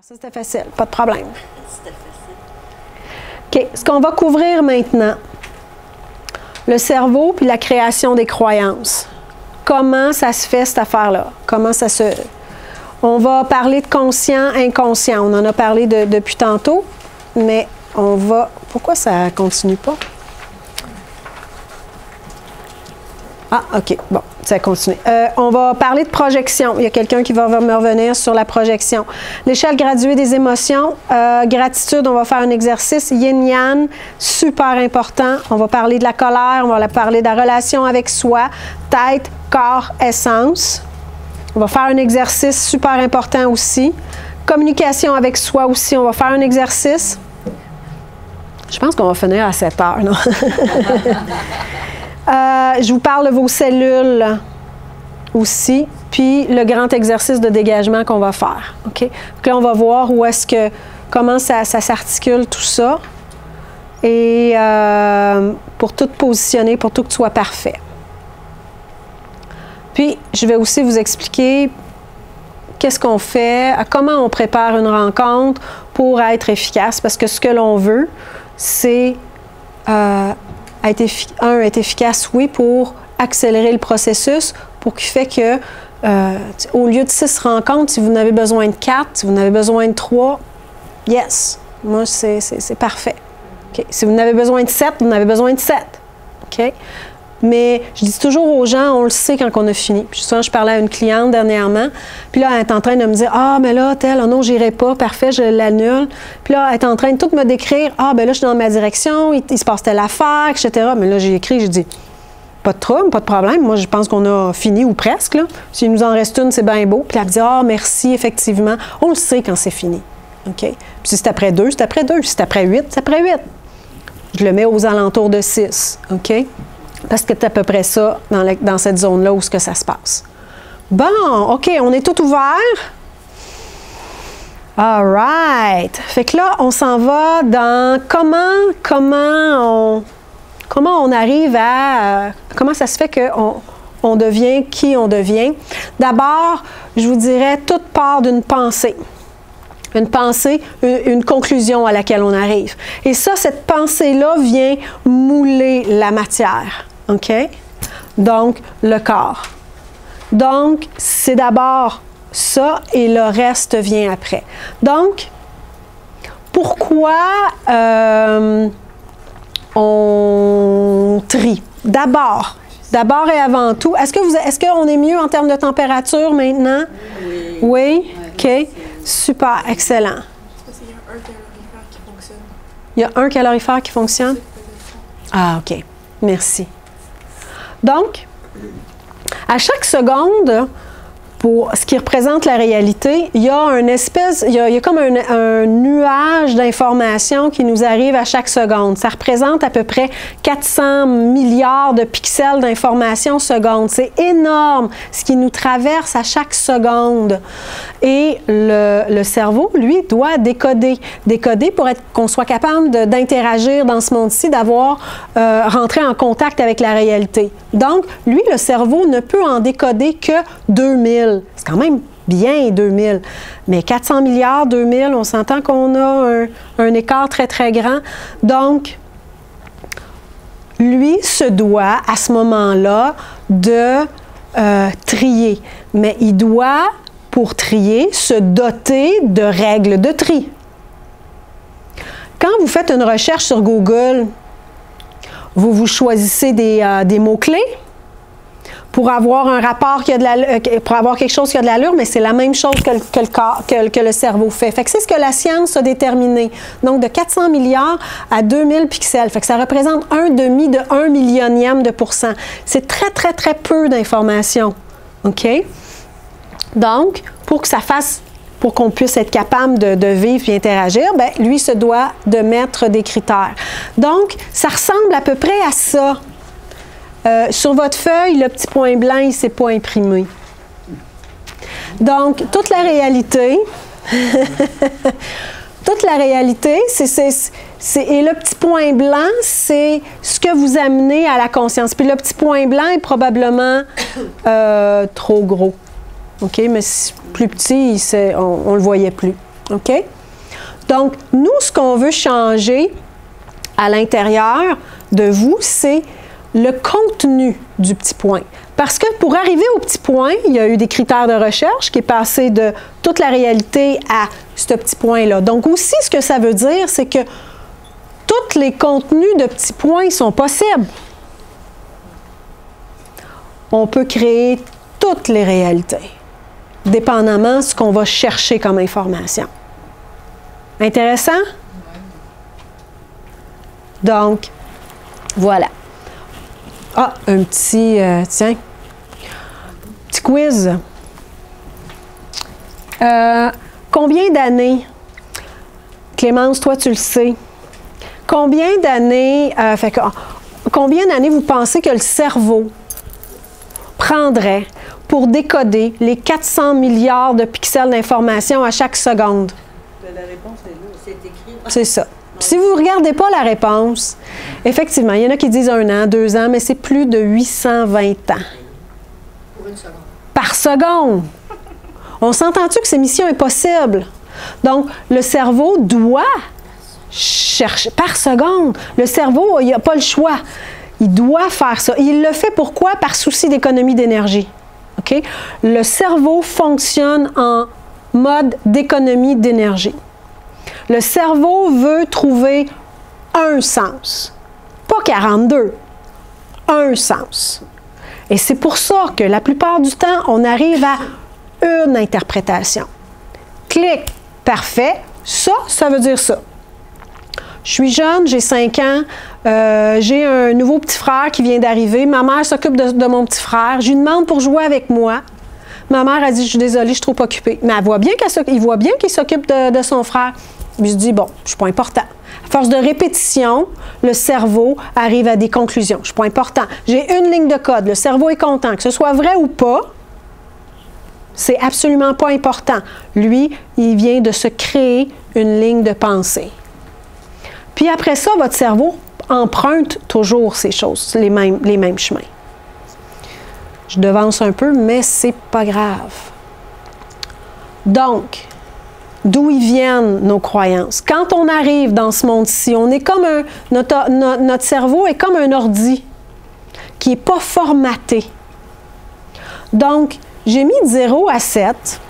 Ça, c'était facile, pas de problème. C'était facile. OK, ce qu'on va couvrir maintenant, le cerveau puis la création des croyances. Comment ça se fait, cette affaire-là? Comment ça se... On va parler de conscient, inconscient. On en a parlé depuis tantôt, mais on va... Pourquoi ça ne continue pas? Ah, OK. Bon, ça continue. On va parler de projection. Il y a quelqu'un qui va me revenir sur la projection. L'échelle graduée des émotions. Gratitude, on va faire un exercice. Yin-yang, super important. On va parler de la colère, on va parler de la relation avec soi. Tête, corps, essence. On va faire un exercice super important aussi. Communication avec soi aussi, on va faire un exercice. Je pense qu'on va finir à 7 heures, non? Je vous parle de vos cellules aussi, puis le grand exercice de dégagement qu'on va faire. OK? Donc là, on va voir où est-ce que, comment ça s'articule tout ça. Et pour tout positionner, pour tout que tu sois parfait. Puis, je vais aussi vous expliquer qu'est-ce qu'on fait, comment on prépare une rencontre pour être efficace. Parce que ce que l'on veut, c'est être efficace, oui, pour accélérer le processus, pour qu'il fait que, au lieu de 6 rencontres, si vous en avez besoin de 4, si vous en avez besoin de 3, yes, moi, c'est parfait. Okay. Si vous en avez besoin de 7, vous en avez besoin de 7. OK? Mais je dis toujours aux gens, on le sait quand on a fini. Puis souvent, je parlais à une cliente dernièrement, puis là, elle est en train de me dire « Ah, mais là, tel, oh non, j'irai pas, parfait, je l'annule. » Puis là, elle est en train de tout me décrire « Ah, ben là, je suis dans ma direction, il se passe telle affaire, etc. » Mais là, j'ai écrit, j'ai dit « Pas de trouble, pas de problème. Moi, je pense qu'on a fini ou presque. Là. S'il nous en reste une, c'est bien beau. » Puis elle me dit « Ah, merci, effectivement. » On le sait quand c'est fini. OK? Puis si c'est après 2, c'est après 2. Si c'est après 8, c'est après 8. Je le mets aux alentours de 6. OK? Parce que c'est à peu près ça dans cette zone-là où ça se passe. Bon, OK, on est tout ouvert. All right. Fait que là, on s'en va dans comment on arrive à... comment ça se fait qu'on devient qui on devient. D'abord, je vous dirais, toute part d'une pensée. Une pensée, une conclusion à laquelle on arrive. Et ça, cette pensée-là vient mouler la matière. OK? Donc, le corps. Donc, c'est d'abord ça et le reste vient après. Donc, pourquoi on trie? D'abord et avant tout, est-ce qu'on est mieux en termes de température maintenant? Oui. Oui? OK. Super, excellent. Il y a un calorifère qui fonctionne? Ah, OK. Merci. Donc, à chaque seconde, pour ce qui représente la réalité, il y a une espèce, il y a comme un nuage d'informations qui nous arrive à chaque seconde. Ça représente à peu près 400 milliards de pixels d'informations seconde. C'est énorme ce qui nous traverse à chaque seconde. Et le cerveau, lui, doit décoder. Décoder pour qu'on soit capable d'interagir dans ce monde-ci, d'avoir rentré en contact avec la réalité. Donc, lui, le cerveau ne peut en décoder que 2000. C'est quand même bien 2000. Mais 400 milliards, 2000, on s'entend qu'on a un écart très, très grand. Donc, lui se doit, à ce moment-là, de trier. Mais il doit, pour trier, se doter de règles de tri. Quand vous faites une recherche sur Google, vous choisissez des mots-clés pour avoir un rapport pour avoir quelque chose qui a de l'allure, mais c'est la même chose que le cerveau fait. Fait que c'est ce que la science a déterminé. Donc, de 400 milliards à 2000 pixels. Fait que ça représente 1/2 de 1 millionième de %. C'est très, très, très peu d'informations. OK? Donc, pour qu'on puisse être capable de vivre et interagir, bien, lui se doit de mettre des critères. Donc, ça ressemble à peu près à ça. Sur votre feuille, le petit point blanc, il ne s'est pas imprimé. Donc, toute la réalité, et le petit point blanc, c'est ce que vous amenez à la conscience. Puis le petit point blanc est probablement trop gros. OK? Mais plus petit, on ne le voyait plus. OK? Donc, nous, ce qu'on veut changer à l'intérieur de vous, c'est le contenu du petit point. Parce que pour arriver au petit point, il y a eu des critères de recherche qui est passé de toute la réalité à ce petit point-là. Donc aussi, ce que ça veut dire, c'est que tous les contenus de petits points sont possibles. On peut créer toutes les réalités, dépendamment de ce qu'on va chercher comme information. Intéressant? Donc, voilà. Ah, un petit, tiens, petit quiz. Combien d'années, Clémence, toi tu le sais, combien d'années vous pensez que le cerveau prendrait pour décoder les 400 milliards de pixels d'information à chaque seconde? La réponse est là. C'est écrit. C'est ça. Si vous ne regardez pas la réponse, effectivement, il y en a qui disent 1 an, 2 ans, mais c'est plus de 820 ans. Pour une seconde. Par seconde. On s'entend-tu que c'est mission impossible? Donc, le cerveau doit chercher par seconde. Le cerveau, il n'a pas le choix. Il doit faire ça. Il le fait pourquoi? Par souci d'économie d'énergie. OK? Le cerveau fonctionne en mode d'économie d'énergie. Le cerveau veut trouver un sens, pas 42, un sens. Et c'est pour ça que la plupart du temps, on arrive à une interprétation. Clic, parfait, ça veut dire ça. Je suis jeune, j'ai 5 ans, j'ai un nouveau petit frère qui vient d'arriver. Ma mère s'occupe de mon petit frère. Je lui demande pour jouer avec moi. Ma mère a dit, je suis désolée, je suis trop occupée. Mais il voit bien qu'il s'occupe de son frère. Puis je dis, bon, je ne suis pas important. À force de répétition, le cerveau arrive à des conclusions. Je ne suis pas important. J'ai une ligne de code. Le cerveau est content. Que ce soit vrai ou pas, c'est absolument pas important. Lui, il vient de se créer une ligne de pensée. Puis après ça, votre cerveau emprunte toujours ces choses, les mêmes chemins. Je devance un peu, mais c'est pas grave. Donc, d'où ils viennent nos croyances? Quand on arrive dans ce monde-ci, on est comme notre cerveau est comme un ordi qui n'est pas formaté. Donc, j'ai mis de 0 à 7.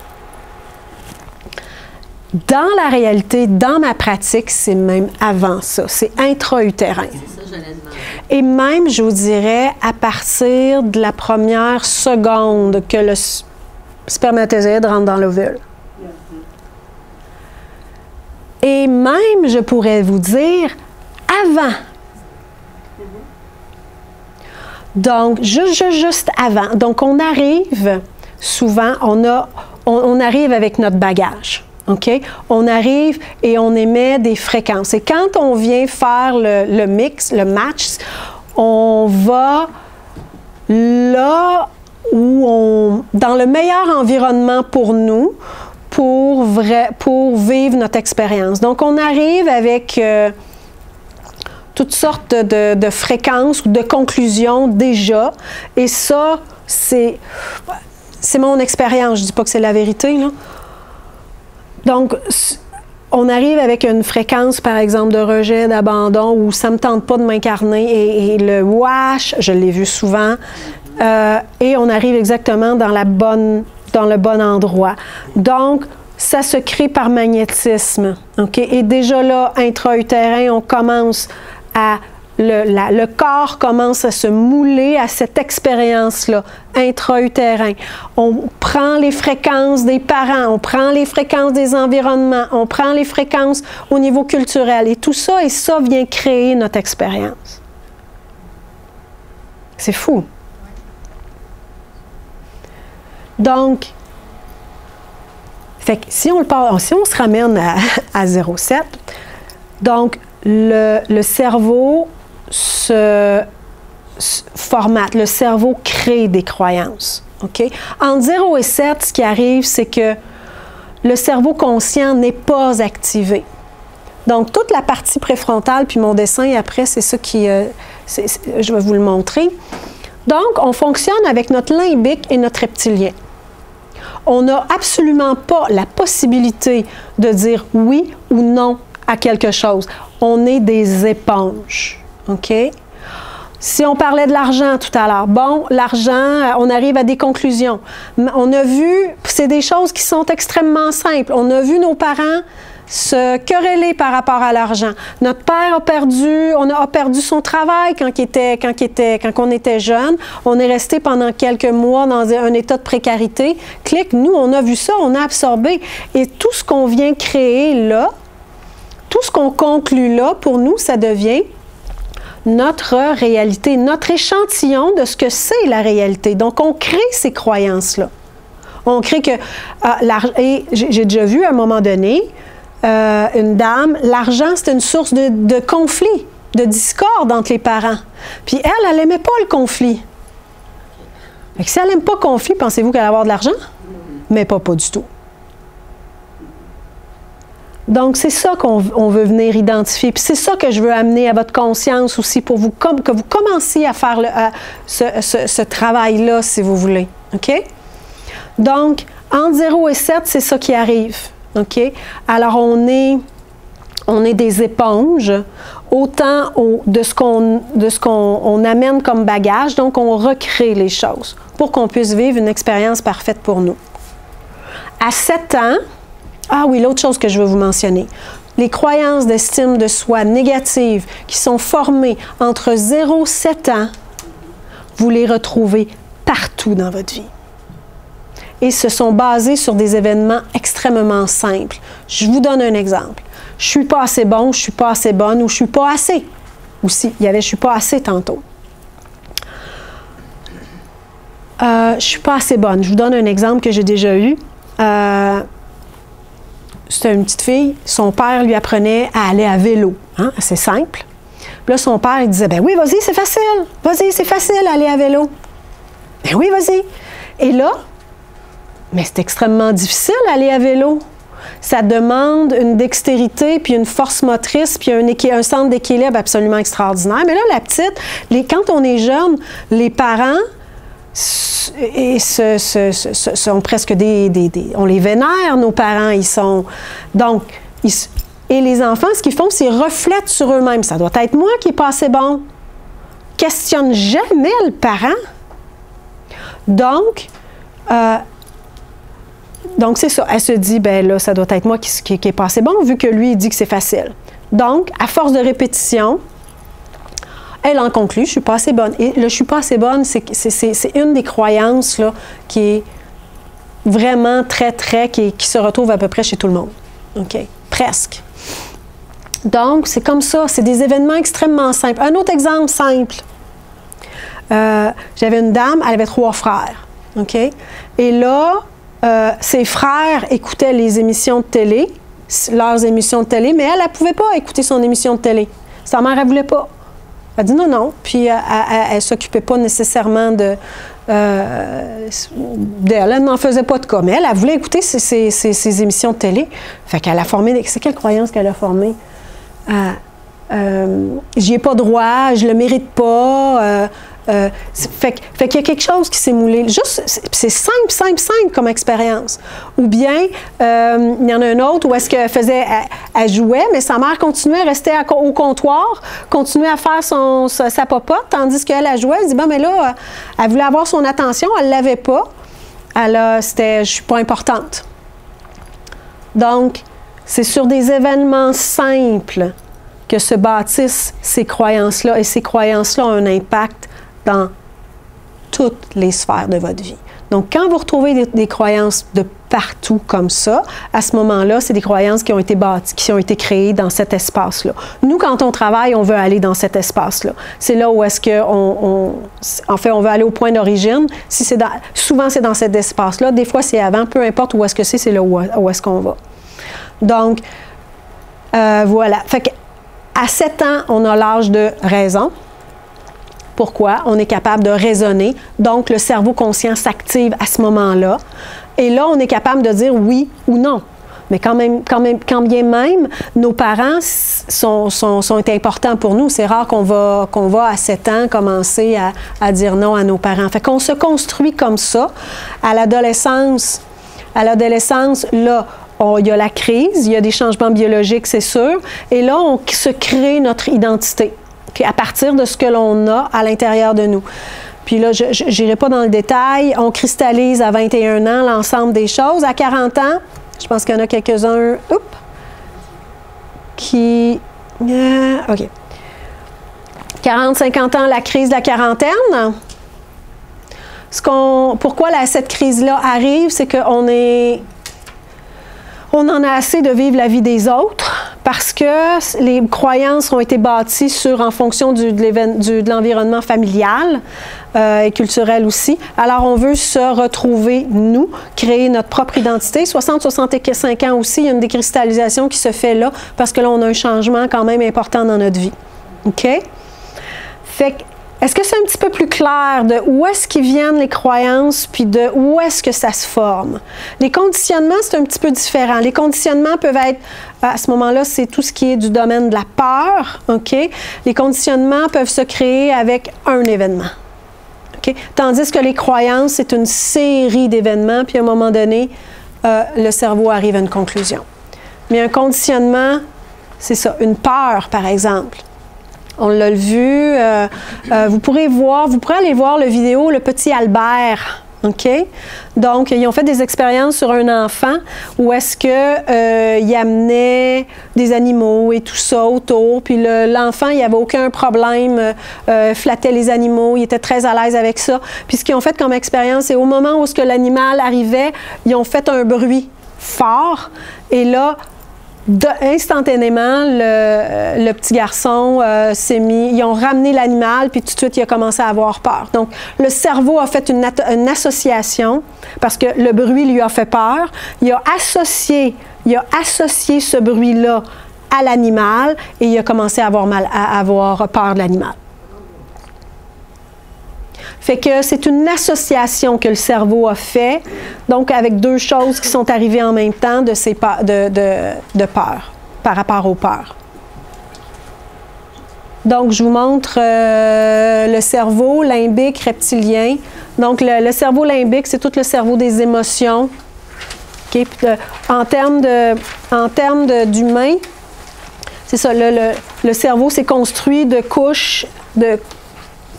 Dans la réalité, dans ma pratique, c'est même avant ça. C'est intra-utérin. C'est ça, j'allais demander. Et même, je vous dirais, à partir de la première seconde que le spermatozoïde rentre dans l'ovule. Et même, je pourrais vous dire, avant. Donc, juste avant. Donc, on arrive, souvent, on arrive avec notre bagage. OK? On arrive et on émet des fréquences. Et quand on vient faire le mix, le match, on va là où dans le meilleur environnement pour nous, pour vivre notre expérience. Donc, on arrive avec toutes sortes de fréquences ou de conclusions déjà. Et ça, c'est mon expérience. Je ne dis pas que c'est la vérité, là. Donc, on arrive avec une fréquence, par exemple, de rejet, d'abandon, où ça ne me tente pas de m'incarner, et le wash, je l'ai vu souvent, et on arrive exactement dans le bon endroit. Donc, ça se crée par magnétisme. Okay? Et déjà là, intra-utérin, on commence à... Le corps commence à se mouler à cette expérience-là, intra-utérin. On prend les fréquences des parents, on prend les fréquences des environnements, on prend les fréquences au niveau culturel. Et tout ça, vient créer notre expérience. C'est fou. Donc, fait que si on se ramène à 0,7, donc le cerveau se formate, le cerveau crée des croyances. Okay? Entre 0 et 7, ce qui arrive, c'est que le cerveau conscient n'est pas activé. Donc, toute la partie préfrontale, puis mon dessin après, c'est ça qui... je vais vous le montrer. Donc, on fonctionne avec notre limbique et notre reptilien. On n'a absolument pas la possibilité de dire oui ou non à quelque chose. On est des éponges, OK? Si on parlait de l'argent tout à l'heure, bon, l'argent, on arrive à des conclusions. On a vu, c'est des choses qui sont extrêmement simples. On a vu nos parents se quereller par rapport à l'argent. Notre père a perdu son travail quand on était jeune. On est resté pendant quelques mois dans un état de précarité. Clic, nous, on a vu ça, on a absorbé. Et tout ce qu'on vient créer là, tout ce qu'on conclut là, pour nous, ça devient notre réalité, notre échantillon de ce que c'est la réalité. Donc, on crée ces croyances-là. On crée que... et j'ai déjà vu à un moment donné, une dame, l'argent, c'était une source de conflit, de discorde entre les parents. Puis elle n'aimait pas le conflit. Fait que si elle n'aime pas le conflit, pensez-vous qu'elle va avoir de l'argent? Mais pas du tout. Donc, c'est ça qu'on veut venir identifier. Puis c'est ça que je veux amener à votre conscience aussi pour vous, que vous commenciez à faire ce travail-là, si vous voulez. OK? Donc, entre 0 et 7, c'est ça qui arrive. OK? Alors, on est des éponges, autant de ce qu'on amène comme bagage, donc on recrée les choses pour qu'on puisse vivre une expérience parfaite pour nous. À 7 ans, ah oui, l'autre chose que je veux vous mentionner, les croyances d'estime de soi négatives qui sont formées entre 0 et 7 ans, vous les retrouvez partout dans votre vie. Et ce sont basés sur des événements extrêmement simples. Je vous donne un exemple. Je ne suis pas assez bon, je ne suis pas assez bonne, ou je ne suis pas assez. Aussi, il y avait « je ne suis pas assez » tantôt. Je ne suis pas assez bonne. Je vous donne un exemple que j'ai déjà eu. C'était une petite fille, son père lui apprenait à aller à vélo. Hein? C'est simple. Puis là, son père, il disait, ben oui, vas-y, c'est facile. Vas-y, c'est facile aller à vélo. Ben oui, vas-y. Et là, mais c'est extrêmement difficile aller à vélo. Ça demande une dextérité, puis une force motrice, puis un centre d'équilibre absolument extraordinaire. Mais là, la petite, quand on est jeune, les parents sont presque on les vénère, nos parents. Et les enfants, ce qu'ils font, c'est qu'ils reflètent sur eux-mêmes. Ça doit être moi qui n'est pas assez bon. Questionne jamais le parent. Donc, c'est ça. Elle se dit, ben là, ça doit être moi qui est pas assez bon, vu que lui, il dit que c'est facile. Donc, à force de répétition, elle en conclut, je ne suis pas assez bonne. Et le « je ne suis pas assez bonne », c'est une des croyances là, qui est vraiment qui se retrouve à peu près chez tout le monde. OK? Presque. Donc, c'est comme ça. C'est des événements extrêmement simples. Un autre exemple simple. J'avais une dame, elle avait 3 frères. OK? Et là, ses frères écoutaient les émissions de télé, leurs émissions de télé, mais elle ne pouvait pas écouter son émission de télé. Sa mère, elle ne voulait pas. Elle dit non. Puis elle ne s'occupait pas nécessairement d'elle. Elle n'en faisait pas de cas. Mais elle voulait écouter ses émissions de télé. Fait qu'elle a formé... C'est quelle croyance qu'elle a formée? J'y ai pas droit, je le mérite pas. Fait qu'il y a quelque chose qui s'est moulé. Juste, c'est simple comme expérience. Ou bien, il y en a un autre où est-ce qu'elle elle jouait, mais sa mère continuait à rester au comptoir, continuait à faire sa popote, tandis qu'elle jouait. Elle dit, bon, mais là, elle voulait avoir son attention, elle ne l'avait pas. Je suis pas importante. Donc, c'est sur des événements simples que se bâtissent ces croyances-là, et ces croyances-là ont un impact dans toutes les sphères de votre vie. Donc, quand vous retrouvez des croyances de partout comme ça, à ce moment-là, c'est des croyances qui ont été bâties, qui ont été créées dans cet espace-là. Nous, quand on travaille, on veut aller dans cet espace-là. C'est là où est-ce qu'on... En fait, on veut aller au point d'origine. Souvent, c'est dans cet espace-là. Des fois, c'est avant. Peu importe où est-ce que c'est là où est-ce qu'on va. Donc, voilà. Fait qu'à 7 ans, on a l'âge de raison. Pourquoi? On est capable de raisonner. Donc, le cerveau conscient s'active à ce moment-là. Et là, on est capable de dire oui ou non. Mais quand bien même, nos parents sont importants pour nous. C'est rare qu'on va à 7 ans commencer à dire non à nos parents. Fait qu'on se construit comme ça. À l'adolescence, À l'adolescence, là, il y a la crise, il y a des changements biologiques, c'est sûr. Et là, on se crée notre identité, okay, à partir de ce que l'on a à l'intérieur de nous. Puis là, je n'irai pas dans le détail. On cristallise à 21 ans l'ensemble des choses. À 40 ans, je pense qu'il y en a quelques-uns qui... OK. 40-50 ans, la crise de la quarantaine. Pourquoi cette crise-là arrive, c'est qu'on en a assez de vivre la vie des autres parce que les croyances ont été bâties en fonction de l'environnement familial et culturel aussi. Alors, on veut se retrouver, nous, créer notre propre identité. 60-65 ans aussi, il y a une décristallisation qui se fait là parce que là, on a un changement quand même important dans notre vie. OK? Fait que, est-ce que c'est un petit peu plus clair de où est-ce qu'ils viennent les croyances, puis de où est-ce que ça se forme? Les conditionnements, c'est un petit peu différent. Les conditionnements peuvent être, à ce moment-là, c'est tout ce qui est du domaine de la peur, OK? Les conditionnements peuvent se créer avec un événement, OK? Tandis que les croyances, c'est une série d'événements, puis à un moment donné, le cerveau arrive à une conclusion. Mais un conditionnement, c'est ça, une peur, par exemple. On l'a vu. Vous pourrez aller voir la vidéo Le Petit Albert. OK? Donc, ils ont fait des expériences sur un enfant où est-ce qu'il amenait des animaux et tout ça autour. Puis l'enfant, il n'y avait aucun problème, flattait les animaux, il était très à l'aise avec ça. Puis ce qu'ils ont fait comme expérience, c'est au moment où l'animal arrivait, ils ont fait un bruit fort. Et là, instantanément, le petit garçon s'est mis, ils ont ramené l'animal, puis tout de suite, il a commencé à avoir peur. Donc, le cerveau a fait une association, parce que le bruit lui a fait peur. Il a associé ce bruit-là à l'animal, et il a commencé à avoir peur de l'animal. Fait que c'est une association que le cerveau a fait, donc avec deux choses qui sont arrivées en même temps de peur, par rapport aux peurs. Donc, je vous montre le cerveau limbique reptilien. Donc, le cerveau limbique, c'est tout le cerveau des émotions. Okay? En termes d'humain, c'est ça, le cerveau s'est construit de couches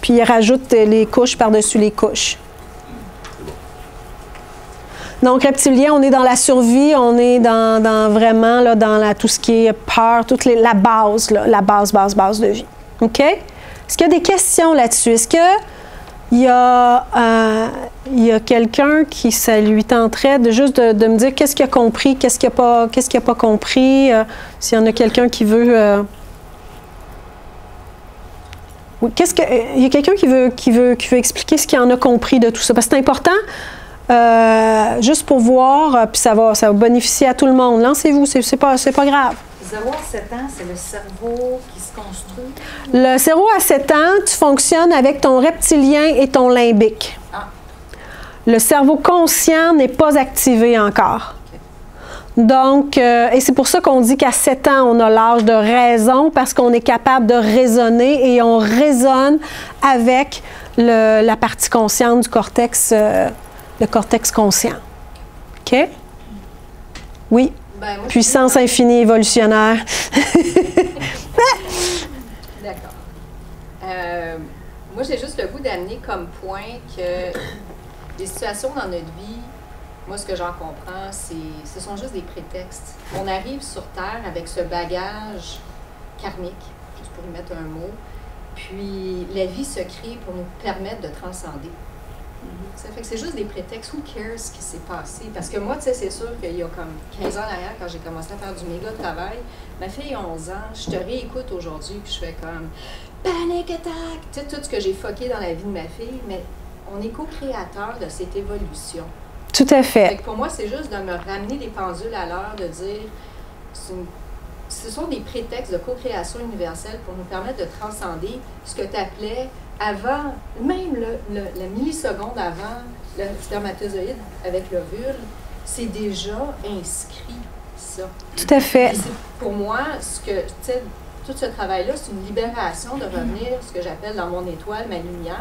puis il rajoute les couches par-dessus les couches. Donc, reptilien, on est dans la survie, on est vraiment là, dans tout ce qui est peur, la base, là, la base de vie. OK? Est-ce qu'il y a des questions là-dessus? Est-ce qu'il y a quelqu'un qui, ça lui tenterait de me dire qu'est-ce qu'il a compris, qu'est-ce qu'il n'a pas compris? S'il y en a quelqu'un qui veut... Oui, il y a quelqu'un qui veut expliquer ce qu'il en a compris de tout ça? Parce que c'est important, juste pour voir, puis ça va bénéficier à tout le monde. Lancez-vous, c'est pas grave. 0 à 7 ans, c'est le cerveau qui se construit? Le cerveau à 7 ans, tu fonctionnes avec ton reptilien et ton limbique. Ah. Le cerveau conscient n'est pas activé encore. Donc, et c'est pour ça qu'on dit qu'à 7 ans, on a l'âge de raison, parce qu'on est capable de raisonner et on raisonne avec la partie consciente du cortex, le cortex conscient. OK? Oui? Ben, moi, puissance infinie évolutionnaire. D'accord. Moi, j'ai juste le goût d'amener comme point que les situations dans notre vie, moi, ce que j'en comprends, ce sont juste des prétextes. On arrive sur Terre avec ce bagage karmique, juste pour y mettre un mot, puis la vie se crée pour nous permettre de transcender. Ça fait que c'est juste des prétextes. Who cares ce qui s'est passé? Parce que moi, tu sais, c'est sûr qu'il y a comme 15 ans derrière, quand j'ai commencé à faire du méga travail, ma fille a 11 ans, je te réécoute aujourd'hui, puis je fais comme panic attack! Tu sais, tout ce que j'ai fucké dans la vie de ma fille, mais on est co-créateur de cette évolution. Tout à fait. Fait que pour moi, c'est juste de me ramener les pendules à l'heure, de dire ce sont des prétextes de co-création universelle pour nous permettre de transcender ce que tu appelais avant, même la milliseconde avant le spermatozoïde avec l'ovule, c'est déjà inscrit, ça. Tout à fait. Pour moi, tout ce travail-là, c'est une libération de revenir, ce que j'appelle dans mon étoile, ma lumière,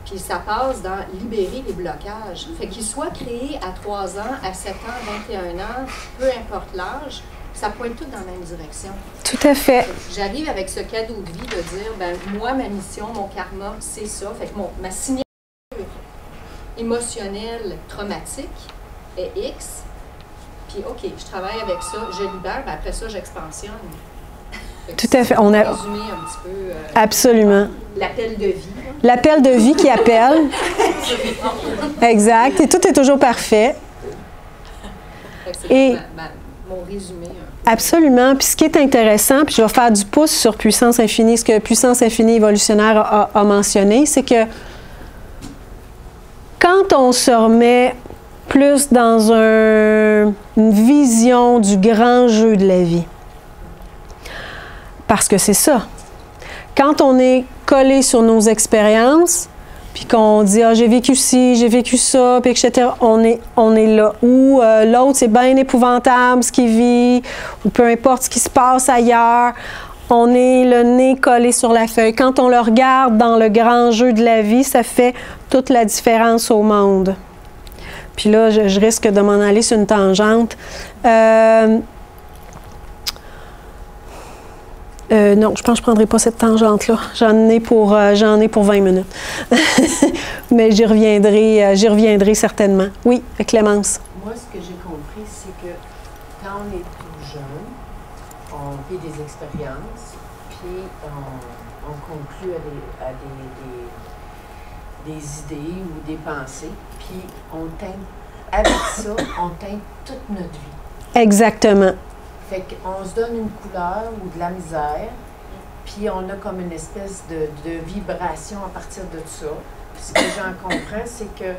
Puis ça passe dans libérer les blocages. Fait qu'ils soient créés à 3 ans, à 7 ans, 21 ans, peu importe l'âge, ça pointe tout dans la même direction. Tout à fait. J'arrive avec ce cadeau de vie de dire, ben moi, ma mission, mon karma, c'est ça. Fait que ma signature émotionnelle traumatique est X. Puis, OK, je travaille avec ça, je libère, ben après ça, j'expansionne. Tout à fait. On a résumé un petit peu. Absolument. L'appel de vie. L'appel de vie qui appelle. Exact. Et tout est toujours parfait. Et mon résumé. Absolument. Puis ce qui est intéressant, puis je vais faire du pouce sur Puissance Infinie, ce que Puissance Infinie Évolutionnaire a mentionné, c'est que quand on se remet plus dans une vision du grand jeu de la vie, parce que c'est ça. Quand on est collé sur nos expériences, puis qu'on dit « Ah, j'ai vécu ci, j'ai vécu ça », puis etc., on est là. Ou l'autre, c'est bien épouvantable ce qu'il vit, ou peu importe ce qui se passe ailleurs, on est le nez collé sur la feuille. Quand on le regarde dans le grand jeu de la vie, ça fait toute la différence au monde. Puis là, je risque de m'en aller sur une tangente. Non, je pense que je ne prendrai pas cette tangente-là. J'en ai pour 20 minutes. Mais j'y reviendrai certainement. Oui, Clémence. Moi, ce que j'ai compris, c'est que quand on est tout jeune, on vit des expériences, puis on conclut à des idées ou des pensées, puis on teinte, avec ça, on teinte toute notre vie. Exactement. Fait qu'on se donne une couleur ou de la misère, puis on a comme une espèce de vibration à partir de ça. Puis ce que j'en comprends, c'est que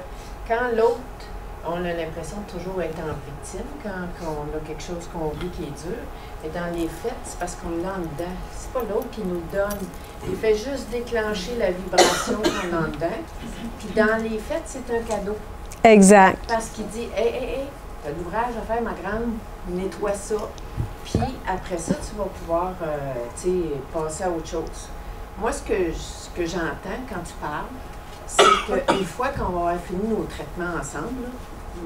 quand l'autre, on a l'impression de toujours être en victime, quand on a quelque chose qu'on vit qui est dur, mais dans les faits, c'est parce qu'on l'a en dedans. C'est pas l'autre qui nous donne. Il fait juste déclencher la vibration qu'on a en dedans. Puis dans les faits, c'est un cadeau. Exact. Parce qu'il dit « Hey, t'as l'ouvrage à faire, ma grande, nettoie ça. » Puis après ça, tu vas pouvoir passer à autre chose. Moi, ce que j'entends quand tu parles, c'est qu'une fois qu'on va avoir fini nos traitements ensemble, là,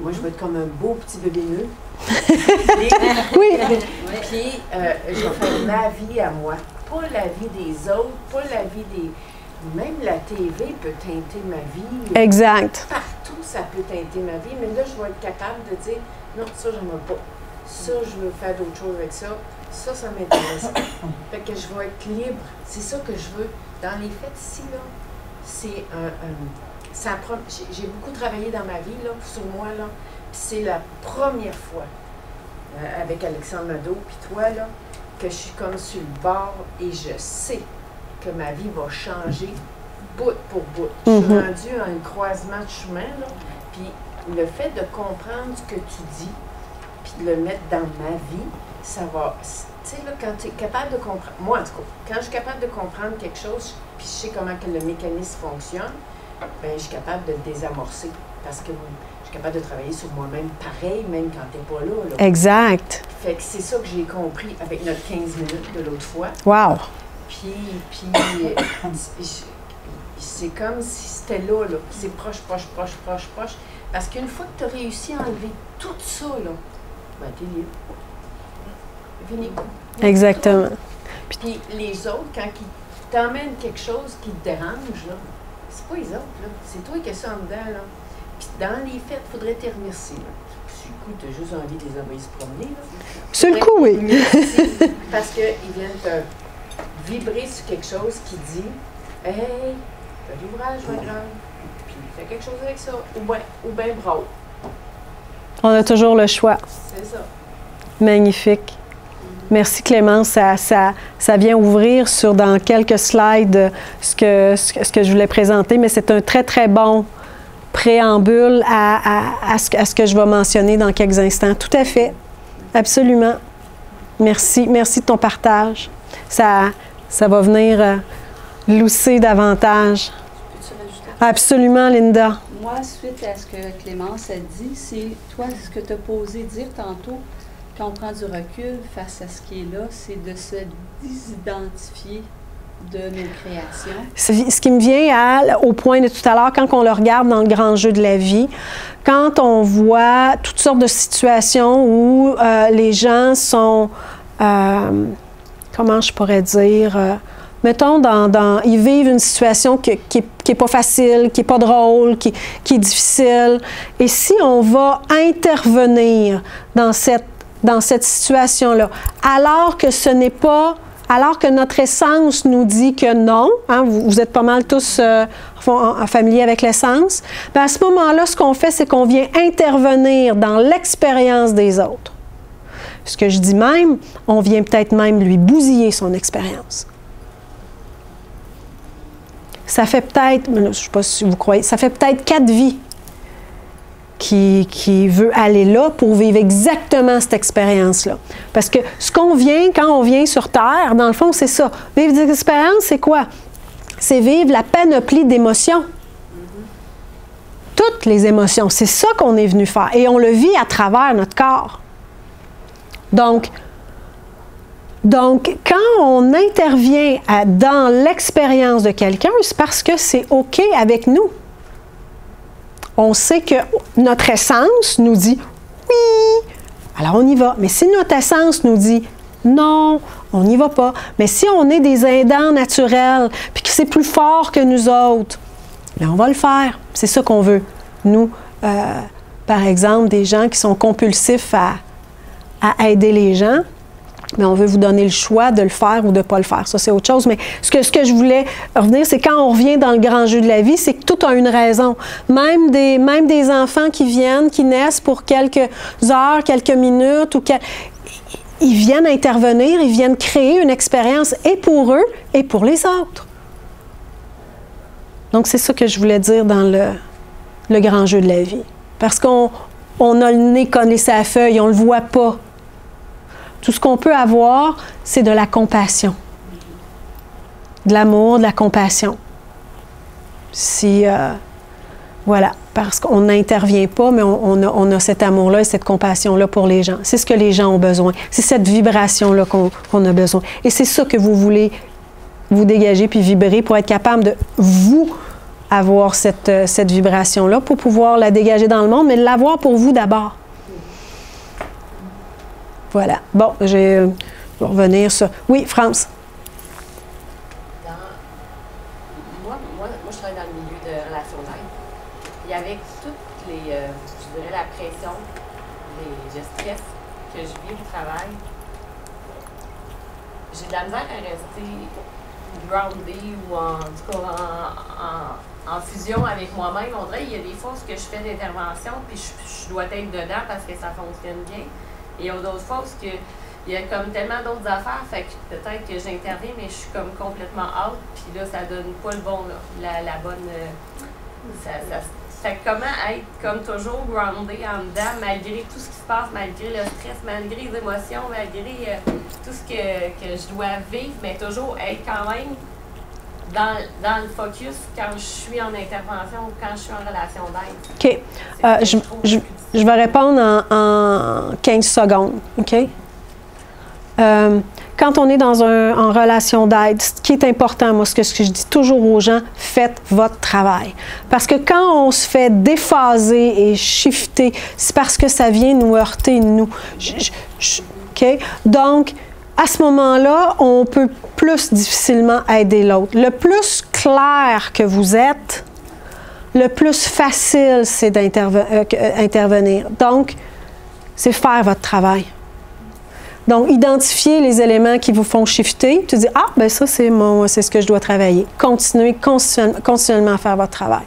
moi, je vais être comme un beau petit bébé nœud. Oui. Puis, je vais faire ma vie à moi, pas la vie des autres, pas la vie des... Même la TV peut teinter ma vie. Exact. Partout, ça peut teinter ma vie, mais là, je vais être capable de dire, non, ça, j'aime pas. Ça, je veux faire d'autres choses avec ça. Ça m'intéresse. Fait que je vais être libre. C'est ça que je veux. Dans les faits, ici, là, c'est j'ai beaucoup travaillé dans ma vie, là, sur moi, là. Puis c'est la première fois, avec Alexandre Nadeau, puis toi, là, que je suis comme sur le bord et je sais que ma vie va changer bout pour bout. Je suis rendue à un croisement de chemin, là. Puis le fait de comprendre ce que tu dis, puis de le mettre dans ma vie, ça va... Tu sais, là, quand tu es capable de comprendre... Moi, en tout cas, quand je suis capable de comprendre quelque chose, puis je sais comment que le mécanisme fonctionne, bien, je suis capable de le désamorcer. Parce que je suis capable de travailler sur moi-même pareil, même quand tu n'es pas là, là. Exact. Fait que c'est ça que j'ai compris avec notre 15 minutes de l'autre fois. Wow. Puis c'est comme si c'était là. C'est proche. Parce qu'une fois que tu as réussi à enlever tout ça, là, ben, t'es libre. Fini. Exactement. Puis les autres, quand ils t'emmènent quelque chose qui te dérange, là, c'est pas les autres, là. C'est toi qui as ça en dedans, là. Puis dans les fêtes, il faudrait te remercier, là. Puis du coup, tu as juste envie de les envoyer se promener, là. Sur le coup, oui. Parce qu'ils viennent te vibrer sur quelque chose qui dit « Hey, t'as l'ouvrage, ma grande, puis fais quelque chose avec ça. » Ou ben bravo. On a toujours le choix. C'est ça. Magnifique. Merci Clémence. Ça vient ouvrir sur dans quelques slides ce que je voulais présenter, mais c'est un très, très bon préambule à ce que je vais mentionner dans quelques instants. Tout à fait. Absolument. Merci. Merci de ton partage. Ça va venir lousser davantage. Peux-tu rajouter? Absolument, Linda. Moi, suite à ce que Clémence a dit, c'est toi, ce que tu as posé dire tantôt, quand on prend du recul face à ce qui est là, c'est de se désidentifier de nos créations. Ce qui me vient au point de tout à l'heure, quand on le regarde dans le grand jeu de la vie, quand on voit toutes sortes de situations où les gens sont, comment je pourrais dire, mettons, ils vivent une situation qui est pas facile, qui est pas drôle, qui est difficile. Et si on va intervenir dans cette situation-là, alors que notre essence nous dit que non, hein, vous êtes pas mal tous familiers avec l'essence, bien à ce moment-là, ce qu'on fait, c'est qu'on vient intervenir dans l'expérience des autres. Ce que je dis même, on vient peut-être même lui bousiller son expérience. Ça fait peut-être, je ne sais pas si vous croyez, ça fait peut-être 4 vies qui veut aller là pour vivre exactement cette expérience-là. Parce que ce qu'on vient, quand on vient sur Terre, dans le fond, c'est ça. Vivre des expériences, c'est quoi? C'est vivre la panoplie d'émotions. Toutes les émotions. C'est ça qu'on est venu faire. Et on le vit à travers notre corps. Donc quand on intervient dans l'expérience de quelqu'un, c'est parce que c'est OK avec nous. On sait que notre essence nous dit « oui », alors on y va. Mais si notre essence nous dit « non », on n'y va pas. Mais si on est des aidants naturels, puis que c'est plus fort que nous autres, bien on va le faire. C'est ça qu'on veut. Nous, par exemple, des gens qui sont compulsifs à aider les gens, mais on veut vous donner le choix de le faire ou de ne pas le faire. Ça, c'est autre chose. Mais ce que je voulais revenir, c'est quand on revient dans le grand jeu de la vie, c'est que tout a une raison. Même des enfants qui naissent pour quelques heures, quelques minutes, ils viennent intervenir, ils viennent créer une expérience et pour eux et pour les autres. Donc, c'est ça que je voulais dire dans le grand jeu de la vie. Parce qu'on a le nez collé sur la feuille, on ne le voit pas. Tout ce qu'on peut avoir, c'est de la compassion. De l'amour, de la compassion. Voilà, parce qu'on n'intervient pas, mais on a cet amour-là et cette compassion-là pour les gens. C'est ce que les gens ont besoin. C'est cette vibration-là qu'on a besoin. Et c'est ça que vous voulez vous dégager puis vibrer pour être capable de vous avoir cette vibration-là pour pouvoir la dégager dans le monde, mais l'avoir pour vous d'abord. Voilà. Bon, je vais revenir sur... Oui, France? Moi, je travaille dans le milieu de relations d'aide. Et avec toutes les, je dirais, la pression, le stress que je vis au travail, j'ai de la misère à rester grounded ou en fusion avec moi-même. On dirait qu'il y a des fois où je fais d'intervention puis je dois être dedans parce que ça fonctionne bien. Et il y a d'autres fois où il y a comme tellement d'autres affaires, fait que peut-être que j'interviens, mais je suis comme complètement out, puis là, ça donne pas le bon, la bonne... fait que comment être comme toujours groundé en dedans, malgré tout ce qui se passe, malgré le stress, malgré les émotions, malgré tout ce que je dois vivre, mais toujours être quand même dans le focus quand je suis en intervention ou quand je suis en relation d'aide. OK. Je vais répondre en 15 secondes. OK? Quand on est en relation d'aide, ce qui est important, moi, ce que je dis toujours aux gens, faites votre travail. Parce que quand on se fait déphaser et shifter, c'est parce que ça vient nous heurter, nous. OK? Donc, à ce moment-là, on peut plus difficilement aider l'autre. Le plus clair que vous êtes, le plus facile c'est d'intervenir. Donc, c'est faire votre travail. Donc, identifier les éléments qui vous font shifter. Tu dis, ah, ben ça, c'est ce que je dois travailler. Continuez continuellement à faire votre travail.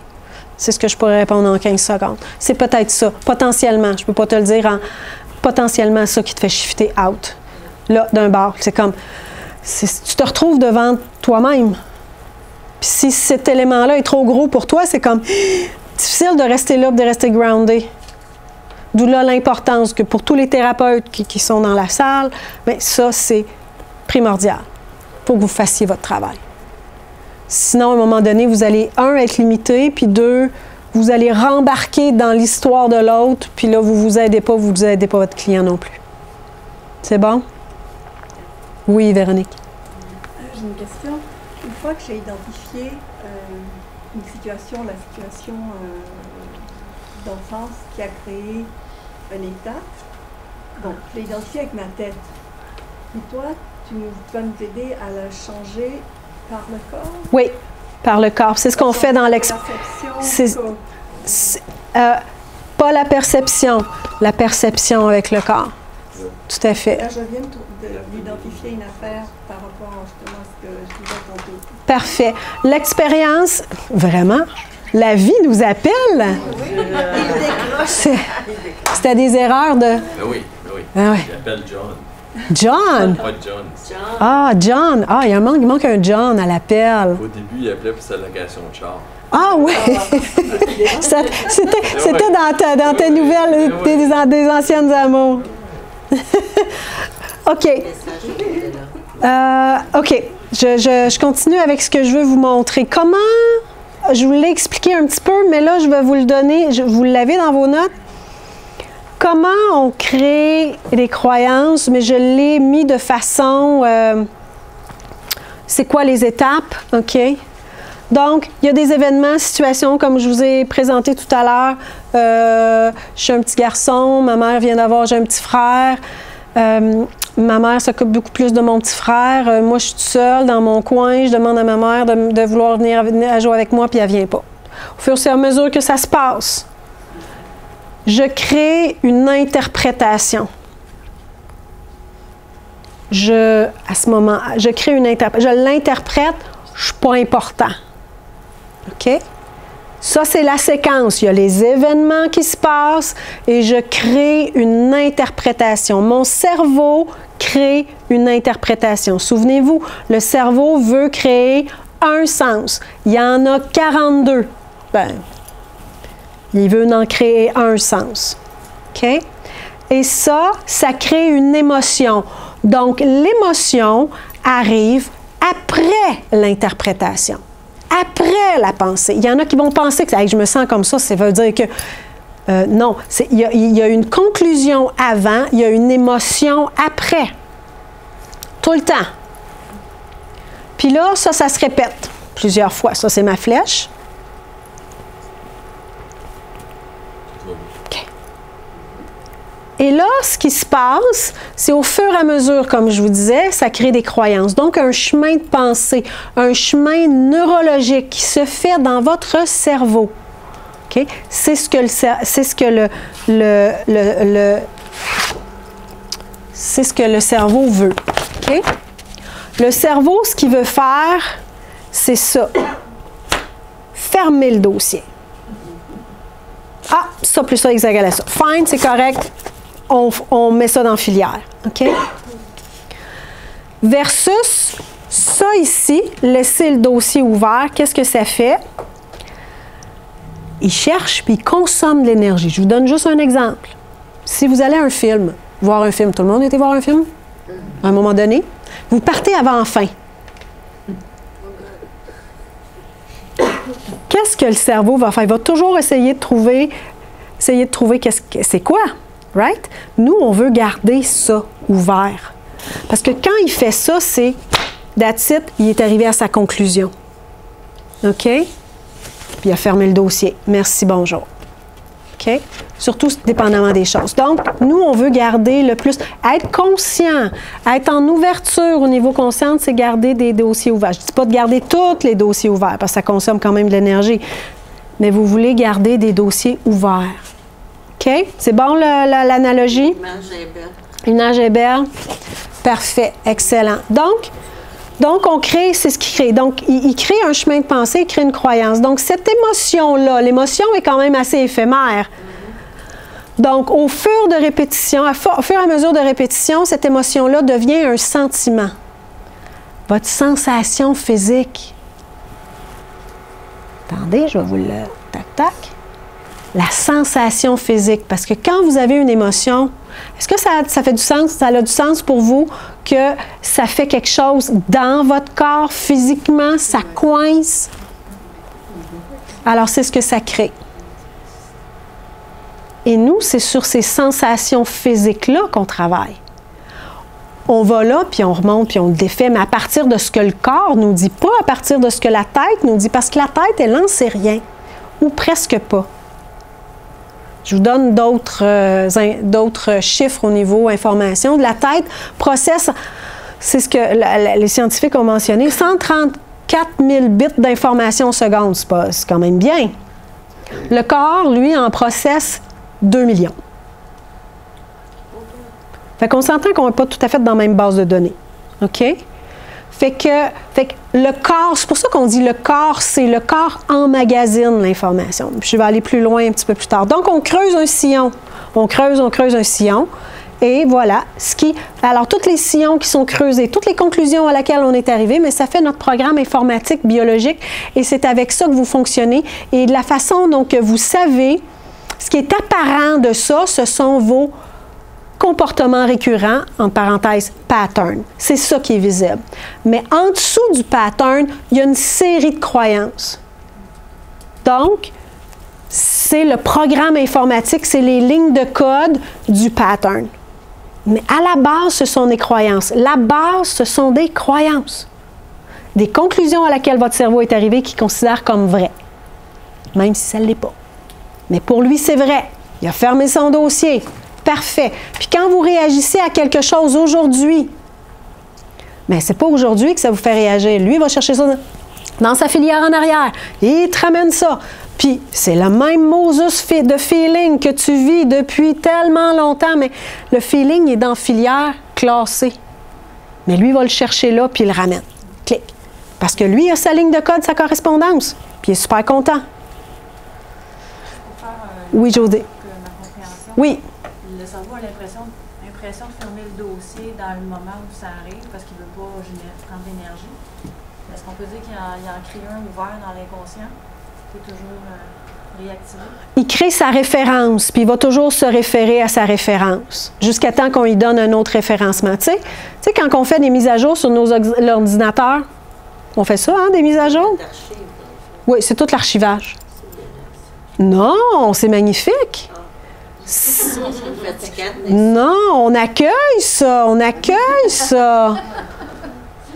C'est ce que je pourrais répondre en 15 secondes. C'est peut-être ça, potentiellement. Je ne peux pas te le dire potentiellement ça qui te fait shifter out. Là, d'un bar. C'est comme, tu te retrouves devant toi-même. Puis si cet élément-là est trop gros pour toi, c'est comme difficile de rester là, de rester groundé. D'où là l'importance que pour tous les thérapeutes qui sont dans la salle, bien ça, c'est primordial pour que vous fassiez votre travail. Sinon, à un moment donné, vous allez, être limité, puis 2, vous allez rembarquer dans l'histoire de l'autre, puis là, vous vous aidez pas votre client non plus. C'est bon? Oui, Véronique. J'ai une question. fois que j'ai identifié une situation, la situation d'enfance qui a créé un état, bon, je l'ai identifié avec ma tête. Et toi, tu vas nous aider à le changer par le corps? Oui, par le corps. C'est ce qu'on fait dans l'expérience. Pas la perception avec le corps. Tout à fait. Là, je viens d'identifier une affaire par rapport justement à ce que je disais tantôt. Parfait. L'expérience, vraiment, la vie nous appelle. C'était des erreurs de... Ben oui. Ah ouais. Il appelle John. John? Pas John. Ah, John. Ah, il manque un John à l'appel. Au début, il appelait pour sa location de char. Ah oui! C'était dans tes nouvelles, des anciennes amours. OK. OK. Je continue avec ce que je veux vous montrer. Comment, je vous l'ai expliqué un petit peu, mais là, je vais vous le donner. Vous l'avez dans vos notes. Comment on crée des croyances, mais je l'ai mis de façon... c'est quoi les étapes? OK. Donc, il y a des événements, situations, comme je vous ai présenté tout à l'heure. Je suis un petit garçon, ma mère vient d'avoir, j'ai un petit frère. Ma mère s'occupe beaucoup plus de mon petit frère. Moi, je suis toute seule dans mon coin. Je demande à ma mère de vouloir venir à jouer avec moi, puis elle ne vient pas. Au fur et à mesure que ça se passe, je crée une interprétation. À ce moment, je crée une interprétation. Je l'interprète, je ne suis pas important. OK? Ça, c'est la séquence. Il y a les événements qui se passent et je crée une interprétation. Mon cerveau crée une interprétation. Souvenez-vous, le cerveau veut créer un sens. Il y en a 42. Il veut en créer un sens. OK? Et ça crée une émotion. Donc, l'émotion arrive après l'interprétation. Après la pensée. Il y en a qui vont penser que je me sens comme ça veut dire que... non, il y a une conclusion avant, il y a une émotion après. Tout le temps. Puis là, ça se répète plusieurs fois. Ça, c'est ma flèche. OK. Et là, ce qui se passe, c'est au fur et à mesure, comme je vous disais, ça crée des croyances. Donc, un chemin de pensée, un chemin neurologique qui se fait dans votre cerveau. Okay? C'est ce que le cerveau veut. Okay? Le cerveau, ce qu'il veut faire, c'est ça. Fermer le dossier. Ah, ça plus ça égale à ça. Fine, c'est correct. On met ça dans la filière. OK? Versus ça ici, laisser le dossier ouvert, qu'est-ce que ça fait? Il cherche puis il consomme de l'énergie. Je vous donne juste un exemple. Si vous allez à un film, voir un film, tout le monde a été voir un film? À un moment donné, vous partez avant la fin. Qu'est-ce que le cerveau va faire? Il va toujours essayer de trouver c'est quoi? Right? Nous, on veut garder ça ouvert. Parce que quand il fait ça, c'est that's it, il est arrivé à sa conclusion. OK? Puis il a fermé le dossier. Merci, bonjour. OK? Surtout dépendamment des choses. Donc, nous, on veut garder le plus... Être conscient, être en ouverture au niveau conscient, c'est garder des dossiers ouverts. Je ne dis pas de garder tous les dossiers ouverts, parce que ça consomme quand même de l'énergie. Mais vous voulez garder des dossiers ouverts. OK? C'est bon l'analogie? L'image est belle. Parfait. Excellent. Donc, on crée, c'est ce qu'il crée. Donc, il crée un chemin de pensée, il crée une croyance. Donc, cette émotion-là, l'émotion est quand même assez éphémère. Donc, au fur et à mesure de répétition, cette émotion-là devient un sentiment. Votre sensation physique. Attendez, je vais vous le... Tac. La sensation physique. Parce que quand vous avez une émotion, est-ce que ça fait du sens? Ça a du sens pour vous que ça fait quelque chose dans votre corps, physiquement, ça coince? Alors, c'est ce que ça crée. Et nous, c'est sur ces sensations physiques-là qu'on travaille. on va là, puis on remonte, puis on le défait, mais à partir de ce que le corps nous dit, pas à partir de ce que la tête nous dit, parce que la tête, elle n'en sait rien, ou presque pas. Je vous donne d'autres chiffres au niveau information. La tête processe, c'est ce que les scientifiques ont mentionné, 134 000 bits d'informations au seconde. C'est quand même bien. Le corps, lui, en processe 2 millions. Fait qu'on s'entend qu'on n'est pas tout à fait dans la même base de données. OK? Fait que le corps, c'est pour ça qu'on dit le corps, c'est le corps emmagasine l'information. Je vais aller plus loin un petit peu plus tard. Donc, on creuse un sillon. On creuse un sillon. Et voilà, alors, tous les sillons qui sont creusés, toutes les conclusions à laquelle on est arrivé, mais ça fait notre programme informatique biologique et c'est avec ça que vous fonctionnez. Et de la façon dont que vous savez, ce qui est apparent de ça, ce sont vos comportements récurrents, entre parenthèses, pattern. C'est ça qui est visible. Mais en dessous du pattern, il y a une série de croyances. Donc, c'est le programme informatique, c'est les lignes de code du pattern. Mais à la base, ce sont des croyances. La base, ce sont des croyances. Des conclusions à laquelle votre cerveau est arrivé qu'il considère comme vraies. Même si ça ne l'est pas. Mais pour lui, c'est vrai. Il a fermé son dossier. Parfait. Puis quand vous réagissez à quelque chose aujourd'hui, mais c'est pas aujourd'hui que ça vous fait réagir. Lui, il va chercher ça dans sa filière en arrière. Il te ramène ça. Puis c'est le même Moses de feeling que tu vis depuis tellement longtemps, mais le feeling est dans la filière classée. Mais lui, il va le chercher là, puis il le ramène. Clic. Parce que lui, il a sa ligne de code, sa correspondance. Puis il est super content. Oui, Jodé. Oui. Le cerveau a l'impression de fermer le dossier dans le moment où ça arrive parce qu'il ne veut pas prendre d'énergie. Est-ce qu'on peut dire qu'il en crée un ouvert dans l'inconscient qui est toujours réactivé? Il crée sa référence, puis il va toujours se référer à sa référence jusqu'à temps qu'on lui donne un autre référencement. Tu sais, quand on fait des mises à jour sur nos ordinateurs, on fait ça, hein, des mises à jour? Oui, c'est tout l'archivage. Non, c'est magnifique. Non, on accueille ça,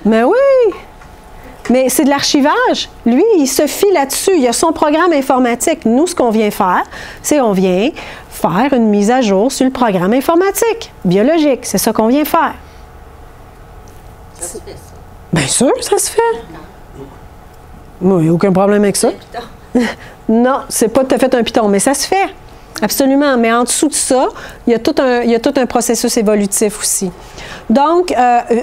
Mais oui, mais c'est de l'archivage. Lui, il se fie là-dessus. Il a son programme informatique. Nous, ce qu'on vient faire, c'est qu'on vient faire une mise à jour sur le programme informatique biologique. C'est ça qu'on vient faire. Ça se fait, ça? Bien sûr, ça se fait. Il n'y a aucun problème avec ça. Non, c'est pas tout à fait un piton, mais ça se fait. Absolument. Mais en dessous de ça, il y a tout un processus évolutif aussi. Donc,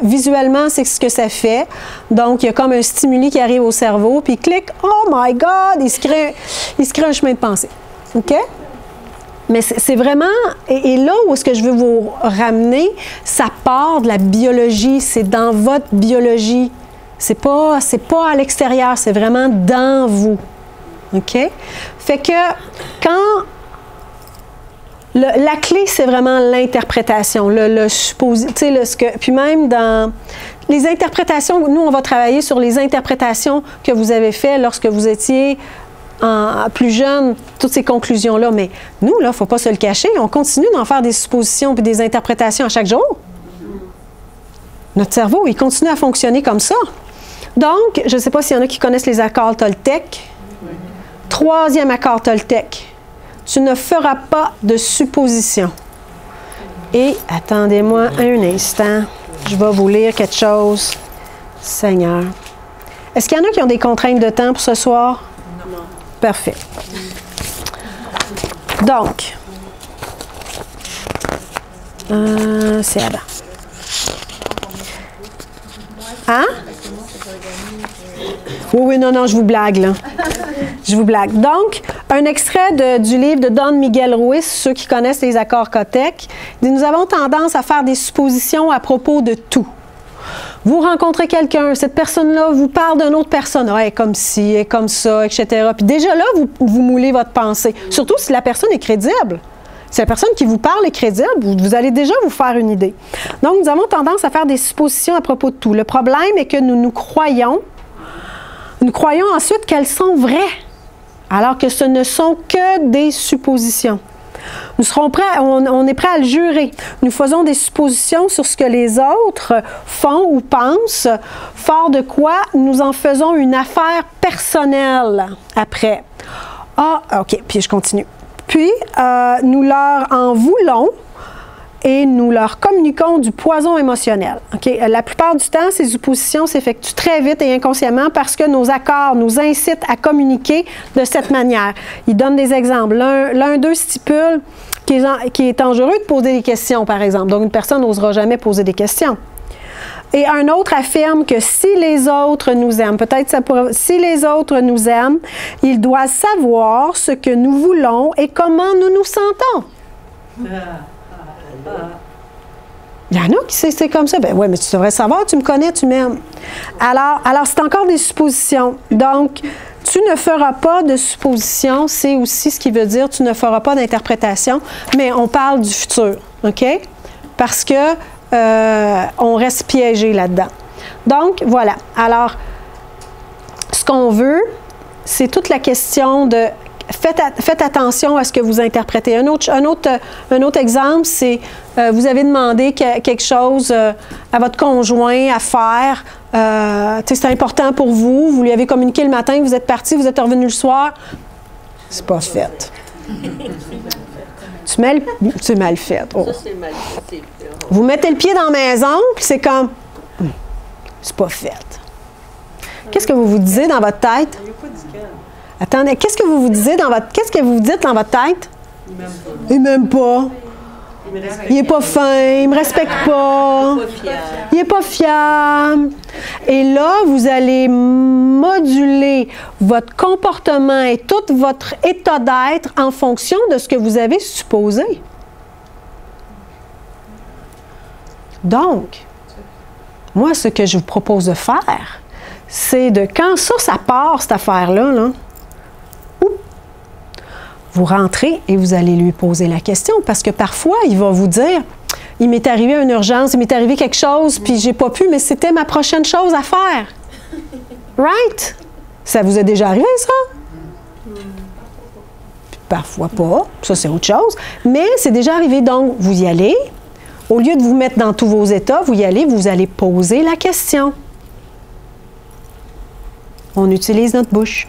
visuellement, c'est ce que ça fait. Donc, il y a comme un stimuli qui arrive au cerveau, puis clic, oh my God, il se crée un chemin de pensée. OK? Mais c'est vraiment, et là où est-ce que je veux vous ramener, ça part de la biologie, c'est dans votre biologie. C'est pas à l'extérieur, c'est vraiment dans vous. OK? Fait que quand la clé, c'est vraiment l'interprétation, le supposé, tu sais, puis même dans les interprétations, nous, on va travailler sur les interprétations que vous avez faites lorsque vous étiez plus jeune, toutes ces conclusions-là. Mais nous, là, il ne faut pas se le cacher, on continue d'en faire des suppositions et des interprétations à chaque jour. Notre cerveau, il continue à fonctionner comme ça. Donc, je ne sais pas s'il y en a qui connaissent les accords Toltec. 3e accord Toltec. Tu ne feras pas de suppositions. Et, attendez-moi un instant, je vais vous lire quelque chose. Seigneur. Est-ce qu'il y en a qui ont des contraintes de temps pour ce soir? Non. Parfait. Donc, c'est là-bas. Hein? Oui, non, je vous blague, là. Je vous blague. Donc, un extrait du livre de Don Miguel Ruiz, ceux qui connaissent les accords Toltec, dit « Nous avons tendance à faire des suppositions à propos de tout. Vous rencontrez quelqu'un, cette personne-là vous parle d'une autre personne. Ah, elle est comme ci, elle est comme ça, etc. Puis déjà là, vous moulez votre pensée. Surtout si la personne est crédible. Si la personne qui vous parle est crédible, vous allez déjà vous faire une idée. Donc, nous avons tendance à faire des suppositions à propos de tout. Le problème est que nous croyons ensuite qu'elles sont vraies, alors que ce ne sont que des suppositions. Nous serons prêts, on est prêt à le jurer. Nous faisons des suppositions sur ce que les autres font ou pensent, fort de quoi nous en faisons une affaire personnelle après. Ah, OK, puis je continue. Puis, nous leur en voulons et nous leur communiquons du poison émotionnel. Okay? La plupart du temps, ces suppositions s'effectuent très vite et inconsciemment parce que nos accords nous incitent à communiquer de cette manière. Ils donnent des exemples. L'un d'eux stipule qu'il est dangereux de poser des questions, par exemple. Donc, une personne n'osera jamais poser des questions. Et un autre affirme que si les autres nous aiment, si les autres nous aiment, ils doivent savoir ce que nous voulons et comment nous nous sentons. Il y en a qui c'est comme ça. Ben oui, mais tu devrais savoir, tu me connais, tu m'aimes. Alors c'est encore des suppositions. Donc, tu ne feras pas de suppositions, c'est aussi ce qui veut dire tu ne feras pas d'interprétation, mais on parle du futur, OK? Parce que on reste piégé là-dedans. Donc, voilà. Alors, ce qu'on veut, c'est toute la question de faites attention à ce que vous interprétez. Un autre exemple, c'est vous avez demandé quelque chose à votre conjoint à faire. C'est important pour vous. Vous lui avez communiqué le matin, vous êtes parti, vous êtes revenu le soir. C'est pas fait. C'est mal fait. Oh. Ça, c'est mal fait. Vous mettez le pied dans la maison, puis c'est comme... C'est pas fait. Qu'est-ce que vous vous disiez dans votre tête? Attendez, qu'est-ce que vous vous dites dans votre tête? Il m'aime pas. Il est pas fin, il me respecte pas. Il est pas fiable. Et là, vous allez moduler votre comportement et tout votre état d'être en fonction de ce que vous avez supposé. Donc, moi, ce que je vous propose de faire, c'est de, quand ça part, cette affaire-là, là, vous rentrez et vous allez lui poser la question, parce que parfois, il va vous dire, il m'est arrivé une urgence, il m'est arrivé quelque chose, puis j'ai pas pu, mais c'était ma prochaine chose à faire. Right? Ça vous est déjà arrivé, ça? Puis parfois pas, ça c'est autre chose, mais c'est déjà arrivé, donc vous y allez. Au lieu de vous mettre dans tous vos états, vous y allez, vous allez poser la question. On utilise notre bouche,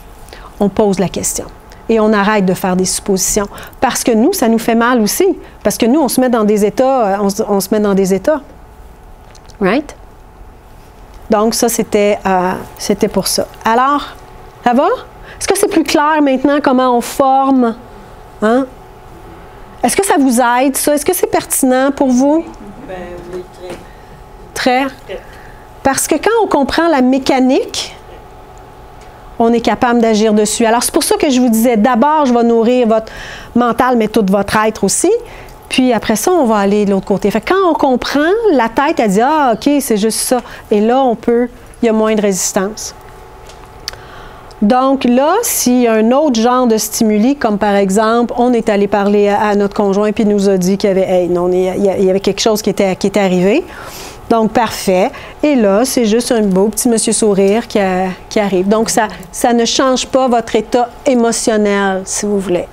on pose la question. Et on arrête de faire des suppositions. Parce que nous, ça nous fait mal aussi. Parce que nous, on se met dans des états, on se met dans des états. Right? Donc, ça, c'était pour ça. Alors, ça va? Est-ce que c'est plus clair maintenant comment on forme? Hein? Est-ce que ça vous aide, ça? Est-ce que c'est pertinent pour vous? Ben oui, très. Très? Parce que quand on comprend la mécanique, on est capable d'agir dessus. Alors, c'est pour ça que je vous disais, d'abord, je vais nourrir votre mental, mais tout votre être aussi. Puis après ça, on va aller de l'autre côté. Fait que quand on comprend, la tête, elle dit « Ah, OK, c'est juste ça. » Et là, il y a moins de résistance. Donc là, s'il y a un autre genre de stimuli, comme par exemple, on est allé parler à notre conjoint puis il nous a dit qu'il y avait, il y avait quelque chose qui était arrivé. Donc, parfait. Et là, c'est juste un beau petit monsieur sourire qui arrive. Donc, ça ne change pas votre état émotionnel, si vous voulez.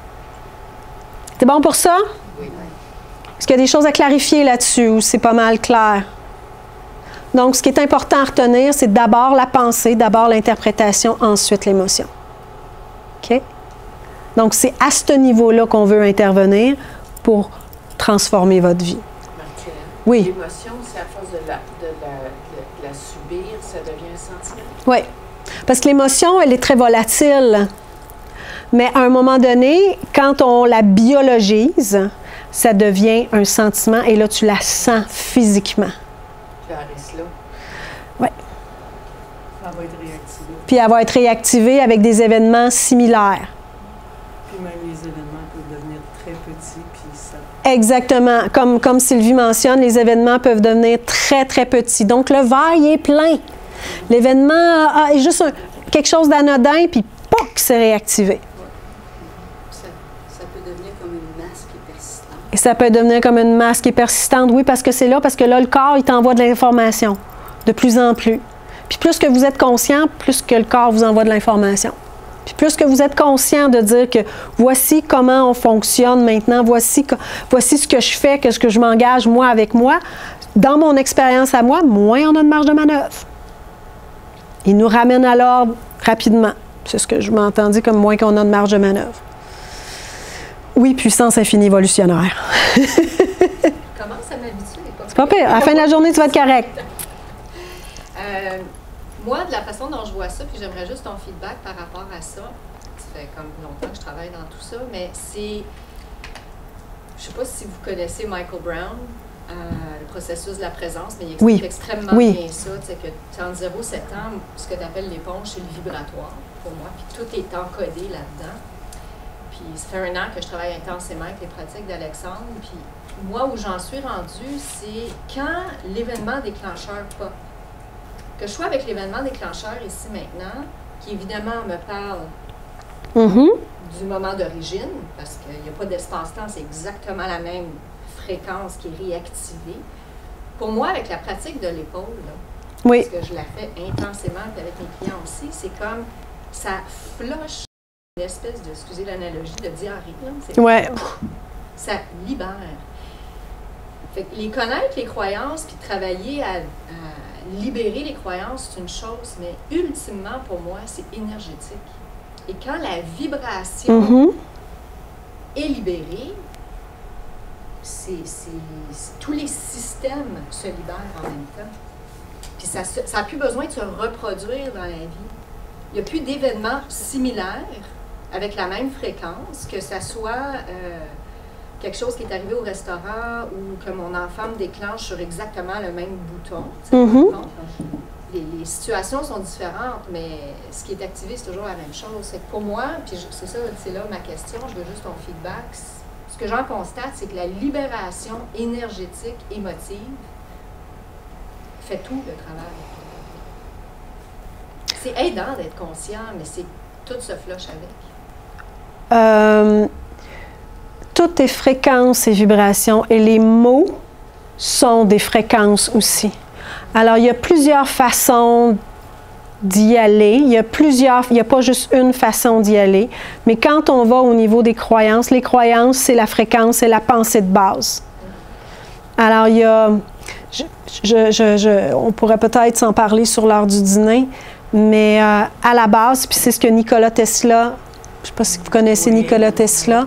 C'est bon pour ça? Oui. Est-ce qu'il y a des choses à clarifier là-dessus ou c'est pas mal clair? Donc, ce qui est important à retenir, c'est d'abord la pensée, d'abord l'interprétation, ensuite l'émotion. OK? Donc, c'est à ce niveau-là qu'on veut intervenir pour transformer votre vie. Martine, oui. L'émotion, c'est à force de la subir, ça devient un sentiment. Oui. Parce que l'émotion, elle est très volatile. Mais à un moment donné, quand on la biologise, ça devient un sentiment et là, tu la sens physiquement. Puis elle reste là. Oui. Ça va être réactivé. Puis elle va être réactivée avec des événements similaires. Puis même les événements peuvent devenir très petits, puis ça... Exactement. Comme Sylvie mentionne, les événements peuvent devenir très, très petits. Donc, le verre, il est plein. L'événement est juste quelque chose d'anodin, puis poc, c'est réactivé. Ça peut devenir comme une masse qui est persistante. Et ça peut devenir comme une masse qui est persistante, oui, parce que là, le corps, il t'envoie de l'information de plus en plus. Puis plus que vous êtes conscient, plus que le corps vous envoie de l'information. Puis plus que vous êtes conscient de dire que voici comment on fonctionne maintenant, voici ce que je fais, qu'est-ce que je m'engage moi avec moi, dans mon expérience à moi, moins on a de marge de manœuvre. Il nous ramène à l'ordre rapidement. C'est ce que je m'entendais comme moins qu'on a de marge de manœuvre. Oui, puissance infinie évolutionnaire. Commence à m'habituer. C'est pas pire. À la fin de la journée, tu vas être correct. Moi, de la façon dont je vois ça, puis j'aimerais juste ton feedback par rapport à ça. Ça fait comme longtemps que je travaille dans tout ça, mais c'est... Je sais pas si vous connaissez Michael Brown, le processus de la présence, mais il explique extrêmement bien ça. Tu sais, que entre 0 et 7 ans, ce que tu appelles l'éponge, c'est le vibratoire, pour moi, puis tout est encodé là-dedans. Puis ça fait 1 an que je travaille intensément avec les pratiques d'Alexandre, puis moi, où j'en suis rendue, c'est quand l'événement déclencheur pop. Que je sois avec l'événement déclencheur ici maintenant, qui évidemment me parle du moment d'origine, parce qu'il n'y a pas d'espace-temps, c'est exactement la même fréquence qui est réactivée. Pour moi, avec la pratique de l'épaule, parce que je la fais intensément avec mes clients aussi, c'est comme ça flush une espèce de, excusez l'analogie, de diarrhée. Ça libère. Fait que les connaître, les croyances, puis travailler à libérer les croyances, c'est une chose, mais ultimement, pour moi, c'est énergétique. Et quand la vibration est libérée, tous les systèmes se libèrent en même temps. Puis ça n'a plus besoin de se reproduire dans la vie. Il n'y a plus d'événements similaires avec la même fréquence, que ça soit quelque chose qui est arrivé au restaurant ou que mon enfant me déclenche sur exactement le même bouton. Les situations sont différentes, mais ce qui est activé, c'est toujours la même chose. C'est que pour moi, puis c'est ça, c'est là ma question, je veux juste ton feedback. Ce que j'en constate, c'est que la libération énergétique, émotive, fait tout le travail. C'est aidant d'être conscient, mais c'est tout se flush avec. Toutes les fréquences et vibrations, et les mots sont des fréquences aussi. Alors, il y a plusieurs façons d'y aller. Il n'y a pas juste une façon d'y aller. Mais quand on va au niveau des croyances, les croyances, c'est la fréquence, c'est la pensée de base. Alors, il y a... on pourrait peut-être s'en parler sur l'heure du dîner, mais à la base, puis c'est ce que Nikola Tesla, je ne sais pas si vous connaissez Nikola Tesla,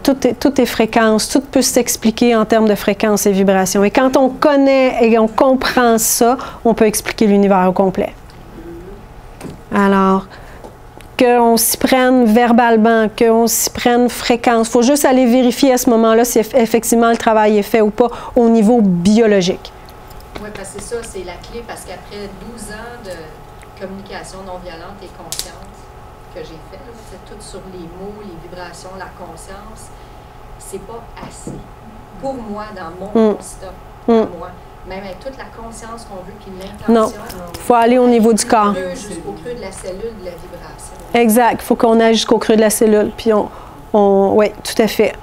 tout est fréquence, tout peut s'expliquer en termes de fréquence et vibration. Et quand on connaît et on comprend ça, on peut expliquer l'univers au complet. Alors, qu'on s'y prenne verbalement, qu'on s'y prenne fréquence, il faut juste aller vérifier à ce moment-là si effectivement le travail est fait ou pas au niveau biologique. Oui, parce que c'est ça, c'est la clé, parce qu'après 12 ans de communication non violente et consciente que j'ai fait, c'est tout sur les mots, les vibrations, la conscience, c'est pas assez. Pour moi, dans mon constat, moi, même avec toute la conscience qu'on veut, puis l'intention. Non, il faut aller au niveau du corps. Jusqu'au creux de la cellule de la vibration. Exact, il faut qu'on aille jusqu'au creux de la cellule, puis oui, tout à fait.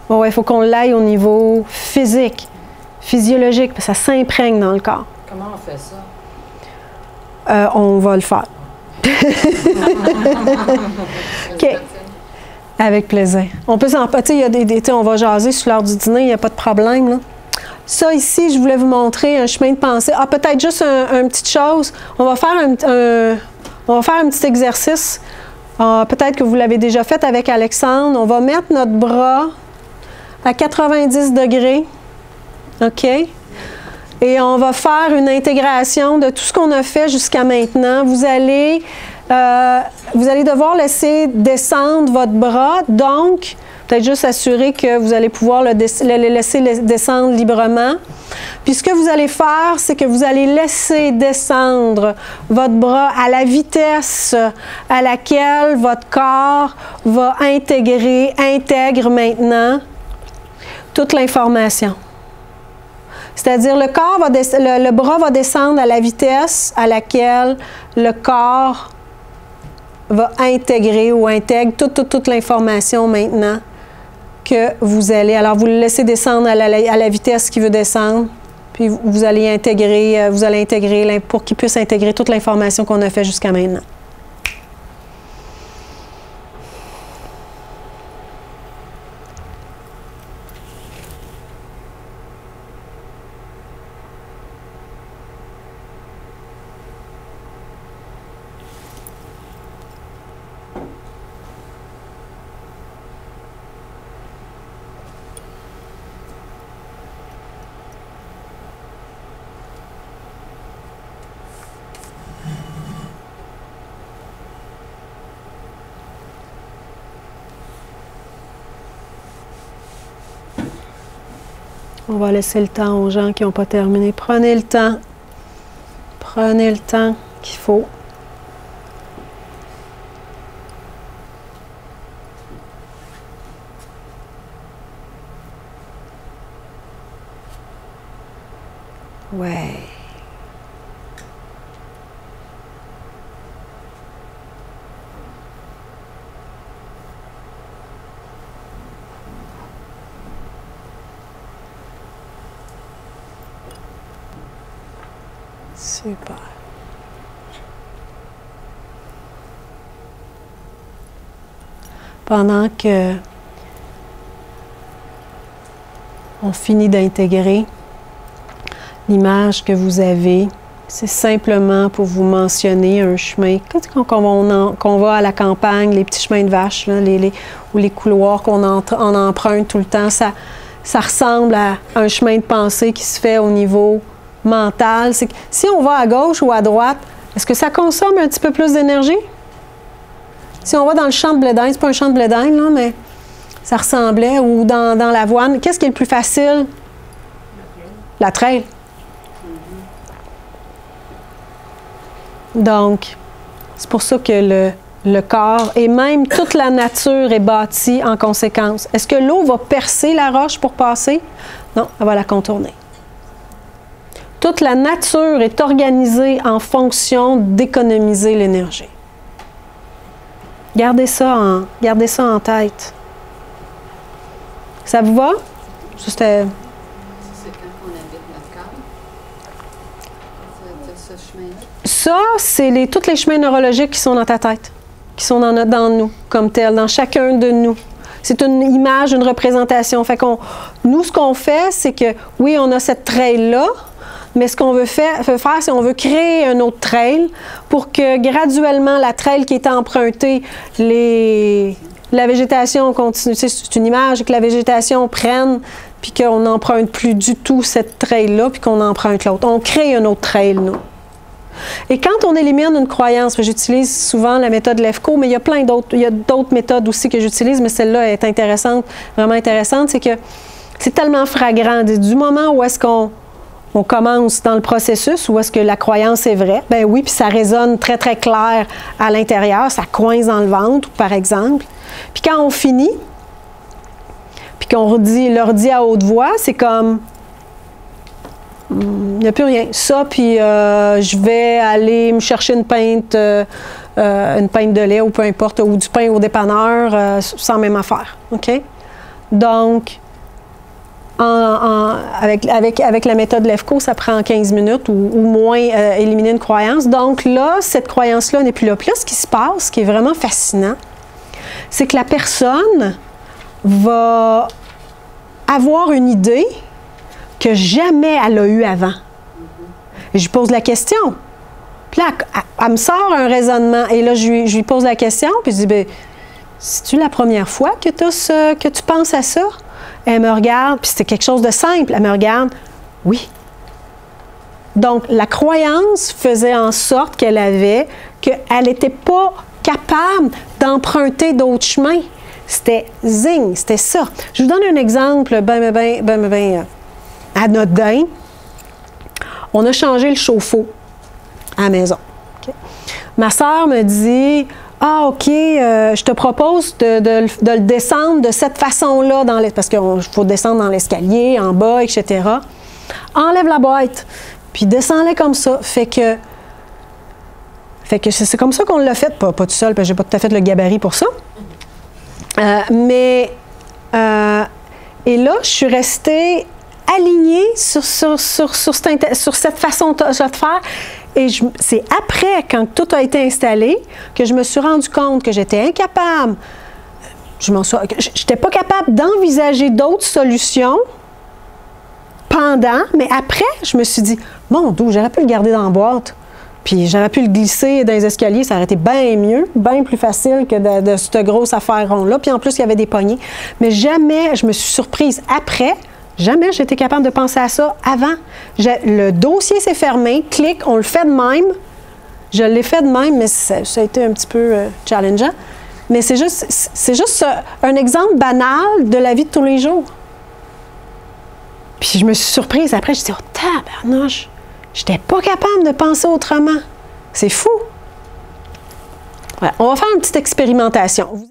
Oui, il faut qu'on l'aille au niveau physique, physiologique, parce que ça s'imprègne dans le corps. Comment on fait ça? On va le faire. OK. Avec plaisir. On peut s'en il y a on va jaser sur l'heure du dîner, il n'y a pas de problème. Là. Ça ici, je voulais vous montrer un chemin de pensée. Ah, peut-être juste une petite chose. On va faire un petit exercice. Peut-être que vous l'avez déjà fait avec Alexandre. On va mettre notre bras à 90 degrés. OK? Et on va faire une intégration de tout ce qu'on a fait jusqu'à maintenant. Vous allez devoir laisser descendre votre bras. Donc, peut-être juste assurer que vous allez pouvoir le laisser descendre librement. Puis ce que vous allez faire, c'est que vous allez laisser descendre votre bras à la vitesse à laquelle votre corps va intègre maintenant toute l'information. C'est-à-dire le bras va descendre à la vitesse à laquelle le corps va intégrer ou intègre toute l'information maintenant que vous allez. Alors, vous le laissez descendre à la vitesse qu'il veut descendre, puis vous allez intégrer pour qu'il puisse intégrer toute l'information qu'on a fait jusqu'à maintenant. On va laisser le temps aux gens qui n'ont pas terminé. Prenez le temps. Prenez le temps qu'il faut. Ouais. Super. Pendant que on finit d'intégrer l'image que vous avez, c'est simplement pour vous mentionner un chemin. Quand on va à la campagne, les petits chemins de vache, là, ou les couloirs qu'on emprunte tout le temps, ça ressemble à un chemin de pensée qui se fait au niveau mental. C'est que si on va à gauche ou à droite, est-ce que ça consomme un petit peu plus d'énergie? Si on va dans le champ de blé d'Inde, c'est pas un champ de blé d'Inde, là, mais ça ressemblait, ou dans l'avoine, qu'est-ce qui est le plus facile? La trail. Donc, c'est pour ça que le corps et même toute la nature est bâtie en conséquence. Est-ce que l'eau va percer la roche pour passer? Non, elle va la contourner. Toute la nature est organisée en fonction d'économiser l'énergie. Gardez ça en tête. Ça vous va? C'est quand on habite notre corps? Ce chemin-là? Ça, c'est tous les chemins neurologiques qui sont dans ta tête, qui sont dans nous, comme tel, dans chacun de nous. C'est une image, une représentation. Fait nous, ce qu'on fait, c'est que, oui, on a cette trail-là, mais ce qu'on veut faire, c'est qu'on veut créer un autre trail pour que graduellement, la trail qui est empruntée, la végétation continue. C'est une image que la végétation prenne, puis qu'on n'emprunte plus du tout cette trail-là, puis qu'on emprunte l'autre. On crée un autre trail, nous. Et quand on élimine une croyance, j'utilise souvent la méthode Lefko, mais il y a plein d'autres, il y a d'autres méthodes aussi que j'utilise, mais celle-là est intéressante, vraiment intéressante, c'est que c'est tellement flagrant. Du moment où est-ce qu'on commence dans le processus, où est-ce que la croyance est vraie, ben oui, puis ça résonne très, très clair à l'intérieur, ça coince dans le ventre, par exemple. Puis quand on finit, puis qu'on leur dit à haute voix, c'est comme... Il n'y a plus rien. Ça, puis je vais aller me chercher une pinte de lait ou peu importe, ou du pain au dépanneur, sans même affaire. OK? Donc, avec la méthode Lefko, ça prend 15 minutes ou moins éliminer une croyance. Donc là, cette croyance-là n'est plus là. Puis là, ce qui se passe, ce qui est vraiment fascinant, c'est que la personne va avoir une idée que jamais elle a eue avant. Et je lui pose la question. Puis là, elle me sort un raisonnement. Et là, je lui pose la question, puis je dis, bien, c'est-tu la première fois que tu penses à ça? Elle me regarde, puis c'était quelque chose de simple. Elle me regarde, oui. Donc, la croyance faisait en sorte qu'elle n'était pas capable d'emprunter d'autres chemins. C'était zing, c'était ça. Je vous donne un exemple anodin. On a changé le chauffe-eau à la maison. Okay. Ma soeur me dit, ah, OK, je te propose de le descendre de cette façon-là, parce qu'il faut descendre dans l'escalier, en bas, etc. Enlève la boîte, puis descends-les comme ça. Fait que c'est comme ça qu'on l'a fait, pas tout seul, parce que j'ai pas tout à fait le gabarit pour ça. Et là, je suis restée alignée sur cette façon de faire. Et c'est après, quand tout a été installé, que je me suis rendu compte que j'étais incapable, je n'étais pas capable d'envisager d'autres solutions mais après, je me suis dit, mon Dieu, j'aurais pu le garder dans la boîte, puis j'aurais pu le glisser dans les escaliers, ça aurait été bien mieux, bien plus facile que de cette grosse affaire ronde-là. Puis en plus, il y avait des poignées. Mais jamais je me suis surprise après. Jamais j'ai été capable de penser à ça avant. Le dossier s'est fermé, clic, on le fait de même. Je l'ai fait de même, mais ça a été un petit peu challengeant. Mais c'est juste un exemple banal de la vie de tous les jours. Puis je me suis surprise. Après, je dis, oh, tabarnouche, j'étais pas capable de penser autrement. C'est fou. Voilà. On va faire une petite expérimentation.